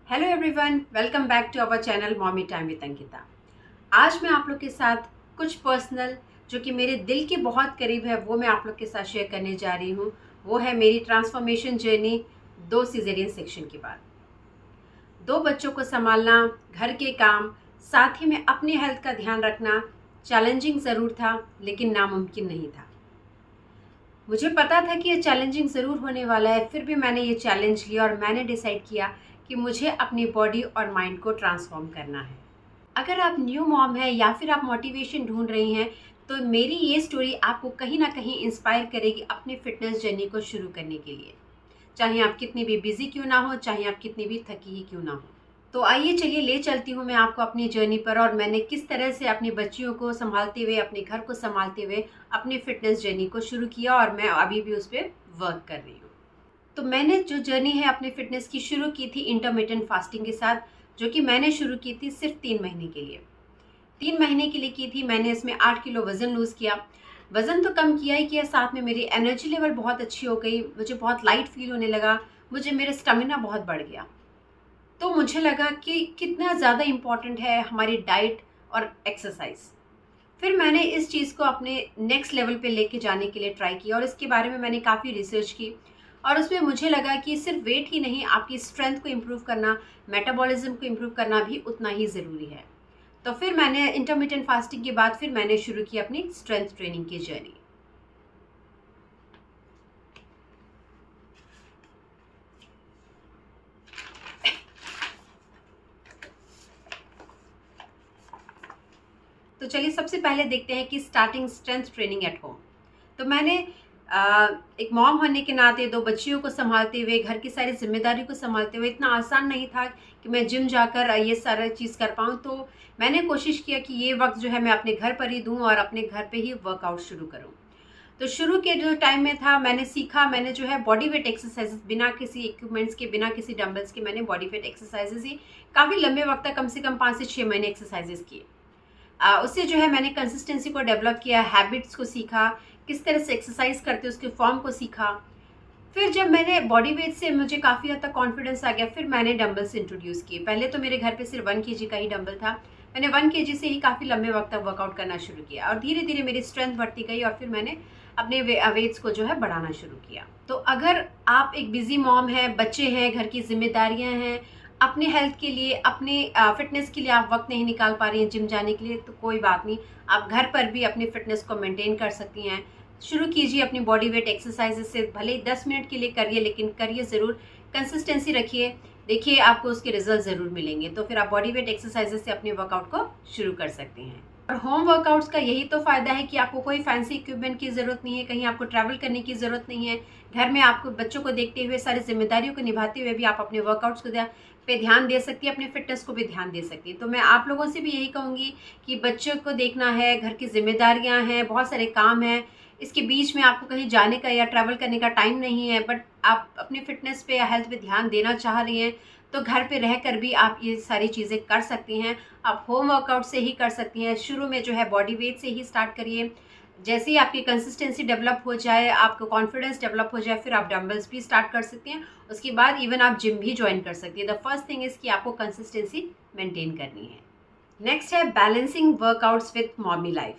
Hello everyone, welcome back to our channel mommy time with Ankita. आज मैं आप लोग के साथ कुछ पर्सनल जो कि मेरे दिल के बहुत करीब है वो मैं आप लोग के साथ शेयर करने जा रही हूँ। वो है मेरी ट्रांसफॉर्मेशन जर्नी 2 सिजेरियन सेक्शन के बाद। 2 बच्चों को संभालना, घर के काम, साथ ही में अपनी हेल्थ का ध्यान रखना चैलेंजिंग ज़रूर था लेकिन नामुमकिन नहीं था। मुझे पता था कि ये चैलेंजिंग ज़रूर होने वाला है, फिर भी मैंने ये चैलेंज लिया और मैंने डिसाइड किया कि मुझे अपनी बॉडी और माइंड को ट्रांसफॉर्म करना है। अगर आप न्यू मॉम हैं या फिर आप मोटिवेशन ढूंढ रही हैं तो मेरी ये स्टोरी आपको कहीं ना कहीं इंस्पायर करेगी अपनी फिटनेस जर्नी को शुरू करने के लिए। चाहे आप कितनी भी बिजी क्यों ना हो, चाहे आप कितनी भी थकी ही क्यों ना हो। तो आइए चलिए ले चलती हूँ मैं आपको अपनी जर्नी पर, और मैंने किस तरह से अपनी बच्चियों को संभालते हुए, अपने घर को संभालते हुए अपनी फिटनेस जर्नी को शुरू किया और मैं अभी भी उस पर वर्क कर रही हूँ। तो मैंने जो जर्नी है अपने फिटनेस की शुरू की थी इंटरमिटेंट फास्टिंग के साथ, जो कि मैंने शुरू की थी सिर्फ 3 महीने के लिए। 3 महीने के लिए की थी मैंने। इसमें 8 किलो वज़न लूज़ किया। वज़न तो कम किया ही किया, साथ में मेरी एनर्जी लेवल बहुत अच्छी हो गई, मुझे बहुत लाइट फील होने लगा, मुझे मेरा स्टेमिना बहुत बढ़ गया। तो मुझे लगा कि कितना ज़्यादा इम्पॉर्टेंट है हमारी डाइट और एक्सरसाइज। फिर मैंने इस चीज़ को अपने नेक्स्ट लेवल पे लेके जाने के लिए ट्राई किया और इसके बारे में मैंने काफ़ी रिसर्च की। और उसमें मुझे लगा कि सिर्फ वेट ही नहीं, आपकी स्ट्रेंथ को इम्प्रूव करना, मेटाबॉलिज्म को इम्प्रूव करना भी उतना ही ज़रूरी है। तो फिर मैंने इंटरमिटेंट फास्टिंग के बाद फिर मैंने शुरू की अपनी स्ट्रेंथ ट्रेनिंग की जर्नी। तो चलिए सबसे पहले देखते हैं कि starting strength training at home. तो मैंने एक मॉम होने के नाते 2 बच्चियों को संभालते हुए, घर की सारी जिम्मेदारी को संभालते हुए इतना आसान नहीं था कि मैं जिम जाकर ये सारा चीज़ कर पाऊँ। तो मैंने कोशिश किया कि ये वक्त जो है मैं अपने घर पर ही दूँ और अपने घर पे ही वर्कआउट शुरू करूँ। तो शुरू के जो टाइम में था मैंने सीखा, मैंने जो है बॉडी वेट एक्सरसाइजेस बिना किसी इक्विपमेंट्स के, बिना किसी डंबल्स के, मैंने बॉडी वेट एक्सरसाइजेस ही काफ़ी लंबे वक्त तक, कम से कम 5 से 6 महीने एक्सरसाइजेस किए। उससे जो है मैंने कंसिस्टेंसी को डेवलप किया, हैबिट्स को सीखा, किस तरह से एक्सरसाइज करते उसके फॉर्म को सीखा। फिर जब मैंने बॉडी वेट से मुझे काफ़ी हद तक कॉन्फिडेंस आ गया, फिर मैंने डंबल्स इंट्रोड्यूस किए। पहले तो मेरे घर पे सिर्फ 1 kg का ही डंबल था। मैंने 1 kg से ही काफ़ी लंबे वक्त तक वर्कआउट करना शुरू किया और धीरे धीरे मेरी स्ट्रेंथ बढ़ती गई और फिर मैंने अपने वेट्स को जो है बढ़ाना शुरू किया। तो अगर आप एक बिजी मॉम है, बच्चे हैं, घर की जिम्मेदारियां हैं, अपने हेल्थ के लिए, अपने फिटनेस के लिए आप वक्त नहीं निकाल पा रही हैं जिम जाने के लिए, तो कोई बात नहीं, आप घर पर भी अपनी फिटनेस को मेंटेन कर सकती हैं। शुरू कीजिए अपनी बॉडी वेट एक्सरसाइजेज से, भले ही 10 मिनट के लिए करिए लेकिन करिए ज़रूर, कंसिस्टेंसी रखिए, देखिए आपको उसके रिजल्ट ज़रूर मिलेंगे। तो फिर आप बॉडी वेट एक्सरसाइजेज से अपने वर्कआउट को शुरू कर सकते हैं। और होम वर्कआउट्स का यही तो फ़ायदा है कि आपको कोई फैंसी इक्विपमेंट की ज़रूरत नहीं है, कहीं आपको ट्रैवल करने की ज़रूरत नहीं है। घर में आपको बच्चों को देखते हुए, सारी जिम्मेदारियों को निभाते हुए भी आप अपने वर्कआउट्स को पे ध्यान दे सकती है, अपने फिटनेस को भी ध्यान दे सकती है। तो मैं आप लोगों से भी यही कहूँगी कि बच्चों को देखना है, घर की जिम्मेदारियाँ हैं, बहुत सारे काम हैं, इसके बीच में आपको कहीं जाने का या ट्रैवल करने का टाइम नहीं है, बट आप अपनी फिटनेस पे या हेल्थ पे ध्यान देना चाह रही हैं, तो घर पे रहकर भी आप ये सारी चीज़ें कर सकती हैं। आप होम वर्कआउट से ही कर सकती हैं। शुरू में जो है बॉडी वेट से ही स्टार्ट करिए। जैसे ही आपकी कंसिस्टेंसी डेवलप हो जाए, आपको कॉन्फिडेंस डेवलप हो जाए, फिर आप डंबल्स भी स्टार्ट कर सकती हैं। उसके बाद इवन आप जिम भी ज्वाइन कर सकती हैं। द फर्स्ट थिंग इज़ कि आपको कंसिस्टेंसी मेंटेन करनी है। नेक्स्ट है balancing workouts with mommy life.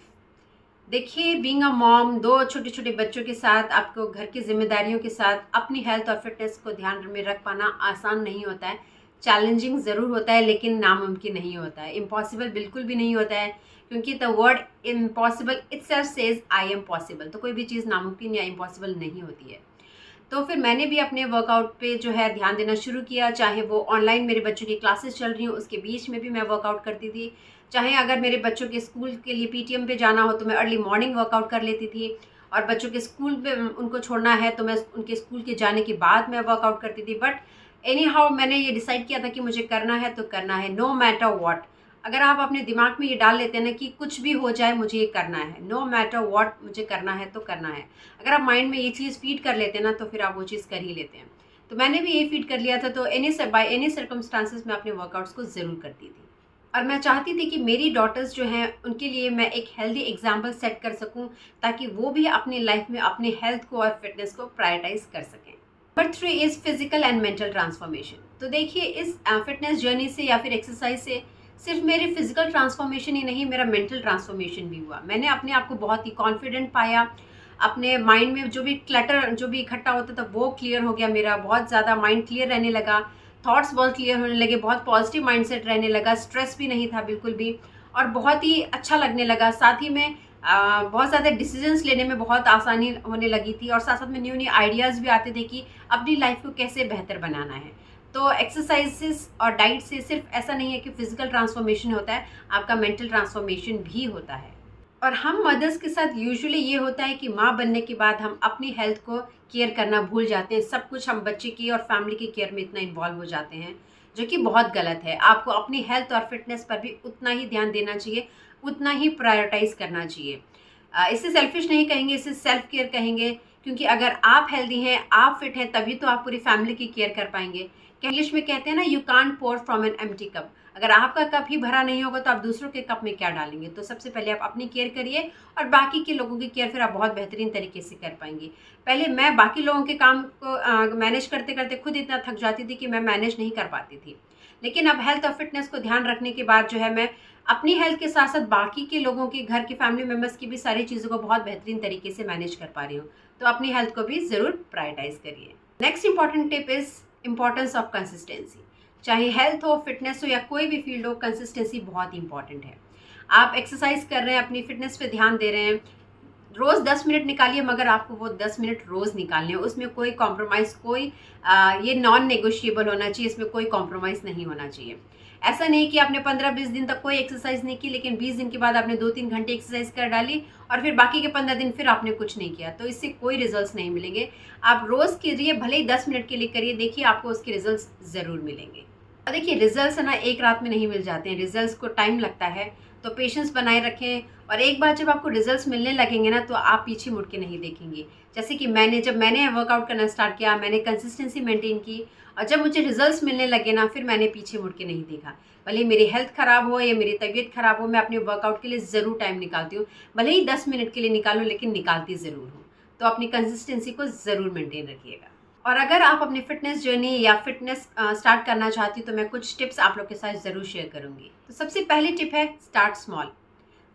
देखिए, बीइंग अ मॉम, 2 छोटे छोटे बच्चों के साथ, आपको घर की जिम्मेदारियों के साथ अपनी हेल्थ और फिटनेस को ध्यान में रख पाना आसान नहीं होता है। चैलेंजिंग ज़रूर होता है लेकिन नामुमकिन नहीं होता है, इम्पॉसिबल बिल्कुल भी नहीं होता है, क्योंकि the word impossible itself says I am possible. तो कोई भी चीज़ नामुमकिन या इम्पॉसिबल नहीं होती है। तो फिर मैंने भी अपने वर्कआउट पे जो है ध्यान देना शुरू किया, चाहे वो ऑनलाइन मेरे बच्चों की क्लासेस चल रही हूँ उसके बीच में भी मैं वर्कआउट करती थी, चाहे अगर मेरे बच्चों के स्कूल के लिए पीटीएम पे जाना हो तो मैं अर्ली मॉर्निंग वर्कआउट कर लेती थी, और बच्चों के स्कूल पे उनको छोड़ना है तो मैं उनके स्कूल के जाने के बाद मैं वर्कआउट करती थी। बट एनी हाउ मैंने ये डिसाइड किया था कि मुझे करना है तो करना है, नो मैटर वॉट। अगर आप अपने दिमाग में ये डाल लेते हैं ना कि कुछ भी हो जाए मुझे ये करना है, नो मैटर व्हाट, मुझे करना है तो करना है, अगर आप माइंड में ये चीज़ फीड कर लेते हैं ना तो फिर आप वो चीज़ कर ही लेते हैं। तो मैंने भी ये फीड कर लिया था। तो बाय एनी सर्कमस्टांसिस मैं अपने वर्कआउट्स को ज़रूर करती थी, और मैं चाहती थी कि मेरी डॉटर्स जो हैं उनके लिए मैं एक हेल्दी एग्जाम्पल सेट कर सकूं, ताकि वो भी अपनी लाइफ में अपने हेल्थ को और फिटनेस को प्रायोरिटाइज कर सकें। Number 3 is physical and mental transformation. तो देखिए, इस फिटनेस जर्नी से या फिर एक्सरसाइज से सिर्फ मेरी फिजिकल ट्रांसफॉर्मेशन ही नहीं, मेरा मेंटल ट्रांसफॉर्मेशन भी हुआ। मैंने अपने आप को बहुत ही कॉन्फिडेंट पाया। अपने माइंड में जो भी क्लटर जो भी इकट्ठा होता था वो क्लियर हो गया मेरा। बहुत ज़्यादा माइंड क्लियर रहने लगा, थॉट्स बहुत क्लियर होने लगे, बहुत पॉजिटिव माइंडसेट रहने लगा, स्ट्रेस भी नहीं था बिल्कुल भी, और बहुत ही अच्छा लगने लगा। साथ ही में बहुत ज़्यादा डिसीजंस लेने में बहुत आसानी होने लगी थी, और साथ साथ में न्यू न्यू आइडियाज़ भी आते थे कि अपनी लाइफ को कैसे बेहतर बनाना है। तो एक्सरसाइजेस और डाइट से सिर्फ ऐसा नहीं है कि फिजिकल ट्रांसफॉर्मेशन होता है, आपका मेंटल ट्रांसफॉर्मेशन भी होता है। और हम मदर्स के साथ यूजुअली ये होता है कि माँ बनने के बाद हम अपनी हेल्थ को केयर करना भूल जाते हैं। सब कुछ हम बच्चे की और फैमिली की केयर में इतना इन्वॉल्व हो जाते हैं, जो कि बहुत गलत है। आपको अपनी हेल्थ और फिटनेस पर भी उतना ही ध्यान देना चाहिए, उतना ही प्रायोरिटाइज करना चाहिए। इसे सेल्फिश नहीं कहेंगे, इसे सेल्फ केयर कहेंगे, क्योंकि अगर आप हेल्दी हैं, आप फिट हैं, तभी तो आप पूरी फैमिली की केयर कर पाएंगे। इंग्लिश में कहते हैं ना, you can't pour from an empty cup. अगर आपका कप ही भरा नहीं होगा तो आप दूसरों के कप में क्या डालेंगे। तो सबसे पहले आप अपनी केयर करिए, और बाकी के लोगों की केयर फिर आप बहुत बेहतरीन तरीके से कर पाएंगे। पहले मैं बाकी लोगों के काम को मैनेज करते करते खुद इतना थक जाती थी कि मैं मैनेज नहीं कर पाती थी। लेकिन अब हेल्थ और फिटनेस को ध्यान रखने के बाद जो है, मैं अपनी हेल्थ के साथ साथ बाकी के लोगों की, घर के फैमिली मेम्बर्स की भी सारी चीज़ों को बहुत बेहतरीन तरीके से मैनेज कर पा रही हूँ। तो अपनी हेल्थ को भी ज़रूर प्रायोरिटाइज करिए। Next important tip is importance of consistency. चाहे हेल्थ हो, फिटनेस हो, या कोई भी फील्ड हो, कंसिस्टेंसी बहुत इंपॉर्टेंट है। आप एक्सरसाइज कर रहे हैं, अपनी फिटनेस पे ध्यान दे रहे हैं, रोज़ 10 मिनट निकालिए, मगर आपको वो 10 मिनट रोज़ निकालने हैं। उसमें कोई कॉम्प्रोमाइज़, कोई ये नॉन नेगोशिएबल होना चाहिए, इसमें कोई कॉम्प्रोमाइज़ नहीं होना चाहिए। ऐसा नहीं कि आपने 15-20 दिन तक कोई एक्सरसाइज नहीं की, लेकिन 20 दिन के बाद आपने 2-3 घंटे एक्सरसाइज कर डाली, और फिर बाकी के 15 दिन फिर आपने कुछ नहीं किया। तो इससे कोई रिजल्ट्स नहीं मिलेंगे। आप रोज़ कीजिए, भले ही 10 मिनट के लिए करिए, देखिए आपको उसके रिजल्ट्स ज़रूर मिलेंगे। और देखिए, रिजल्ट्स है ना, एक रात में नहीं मिल जाते हैं, रिजल्ट्स को टाइम लगता है। तो पेशेंस बनाए रखें, और एक बार जब आपको रिजल्ट्स मिलने लगेंगे ना, तो आप पीछे मुड़ के नहीं देखेंगे। जैसे कि जब मैंने वर्कआउट करना स्टार्ट किया, मैंने कंसिस्टेंसी मेंटेन की, और जब मुझे रिजल्ट्स मिलने लगे ना, फिर मैंने पीछे मुड़ के नहीं देखा। भले मेरी हेल्थ ख़राब हो या मेरी तबीयत ख़राब हो, मैं अपने वर्कआउट के लिए ज़रूर टाइम निकालती हूँ। भले ही 10 मिनट के लिए निकालूँ, लेकिन निकालती ज़रूर हूँ। तो अपनी कंसिस्टेंसी को ज़रूर मेंटेन रखिएगा। और अगर आप अपनी फ़िटनेस जर्नी या फ़िटनेस स्टार्ट करना चाहती, तो मैं कुछ टिप्स आप लोग के साथ ज़रूर शेयर करूँगी। तो सबसे पहली टिप है, स्टार्ट स्मॉल।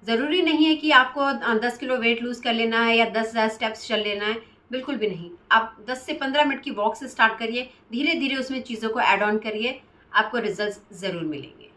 ज़रूरी नहीं है कि आपको 10 किलो वेट लूज़ कर लेना है या 10,000 स्टेप्स चल लेना है, बिल्कुल भी नहीं। आप 10 से 15 मिनट की वॉक से स्टार्ट करिए, धीरे धीरे उसमें चीज़ों को ऐड ऑन करिए, आपको रिजल्ट्स ज़रूर मिलेंगे।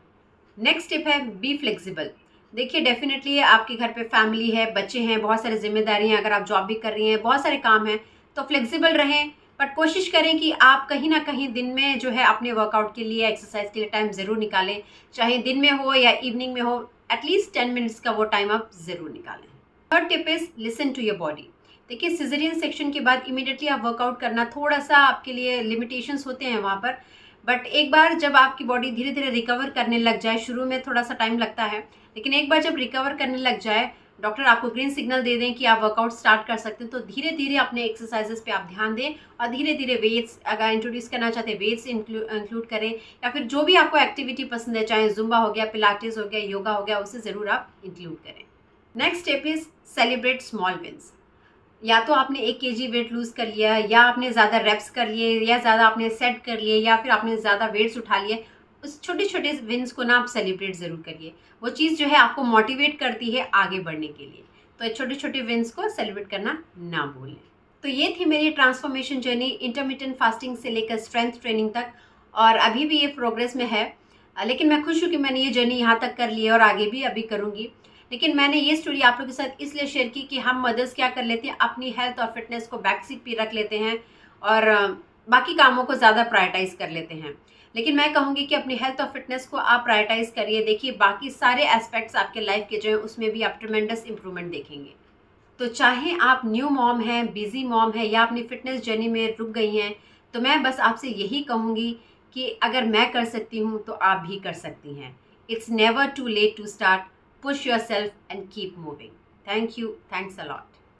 नेक्स्ट टिप है, बी फ्लेक्सिबल। देखिए, डेफिनेटली आपके घर पे फैमिली है, बच्चे हैं, बहुत सारी जिम्मेदारी हैं, अगर आप जॉब भी कर रही हैं, बहुत सारे काम हैं, तो फ्लेक्सिबल रहें। बट कोशिश करें कि आप कहीं ना कहीं दिन में जो है अपने वर्कआउट के लिए, एक्सरसाइज के लिए टाइम ज़रूर निकालें। चाहे दिन में हो या इवनिंग में हो, एटलीस्ट 10 मिनट्स का वो टाइम आप ज़रूर निकालें। Third tip is listen to your body. देखिए, सिजेरियन सेक्शन के बाद इमीडिएटली आप वर्कआउट करना, थोड़ा सा आपके लिए लिमिटेशंस होते हैं वहाँ पर। बट एक बार जब आपकी बॉडी धीरे धीरे रिकवर करने लग जाए, शुरू में थोड़ा सा टाइम लगता है, लेकिन एक बार जब रिकवर करने लग जाए, डॉक्टर आपको ग्रीन सिग्नल दे दें कि आप वर्कआउट स्टार्ट कर सकते हैं, तो धीरे धीरे अपने एक्सरसाइजेस पे आप ध्यान दें, और धीरे धीरे वेट्स अगर इंट्रोड्यूस करना चाहते हैं, वेट्स इंक्लूड करें, या फिर जो भी आपको एक्टिविटी पसंद है, चाहे जुम्बा हो गया, पिलाटेस हो गया, योगा हो गया, उसे ज़रूर आप इंक्लूड करें। Next step is celebrate small wins. या तो आपने 1 केजी वेट लूज़ कर लिया, या आपने ज़्यादा रेप्स कर लिए, या ज़्यादा आपने सेट कर लिए, या फिर आपने ज़्यादा वेट्स उठा लिए, उस छोटे छोटे विन्स को ना आप सेलिब्रेट ज़रूर करिए। वो चीज़ जो है आपको मोटिवेट करती है आगे बढ़ने के लिए। तो छोटे छोटे विन्स को सेलिब्रेट करना ना भूलें। तो ये थी मेरी ट्रांसफॉर्मेशन जर्नी, इंटरमिटेंट फास्टिंग से लेकर स्ट्रेंथ ट्रेनिंग तक, और अभी भी ये प्रोग्रेस में है। लेकिन मैं खुश हूँ कि मैंने ये जर्नी यहाँ तक कर ली है, और आगे भी अभी करूँगी। लेकिन मैंने ये स्टोरी आप लोगों के साथ इसलिए शेयर की कि हम मदर्स क्या कर लेते हैं, अपनी हेल्थ और फिटनेस को बैक सीट पे रख लेते हैं, और बाकी कामों को ज़्यादा प्रायोरिटाइज़ कर लेते हैं। लेकिन मैं कहूँगी कि अपनी हेल्थ और फिटनेस को आप प्रायोरिटाइज़ करिए। देखिए, बाकी सारे एस्पेक्ट्स आपके लाइफ के जो हैं, उसमें भी आप ट्रिमेंडस इंप्रूवमेंट देखेंगे। तो चाहे आप न्यू मॉम हैं, बिजी मॉम है, या अपनी फिटनेस जर्नी में रुक गई हैं, तो मैं बस आपसे यही कहूँगी कि अगर मैं कर सकती हूँ, तो आप भी कर सकती हैं। It's never too late to start. Push yourself and keep moving. Thank you. Thanks a lot.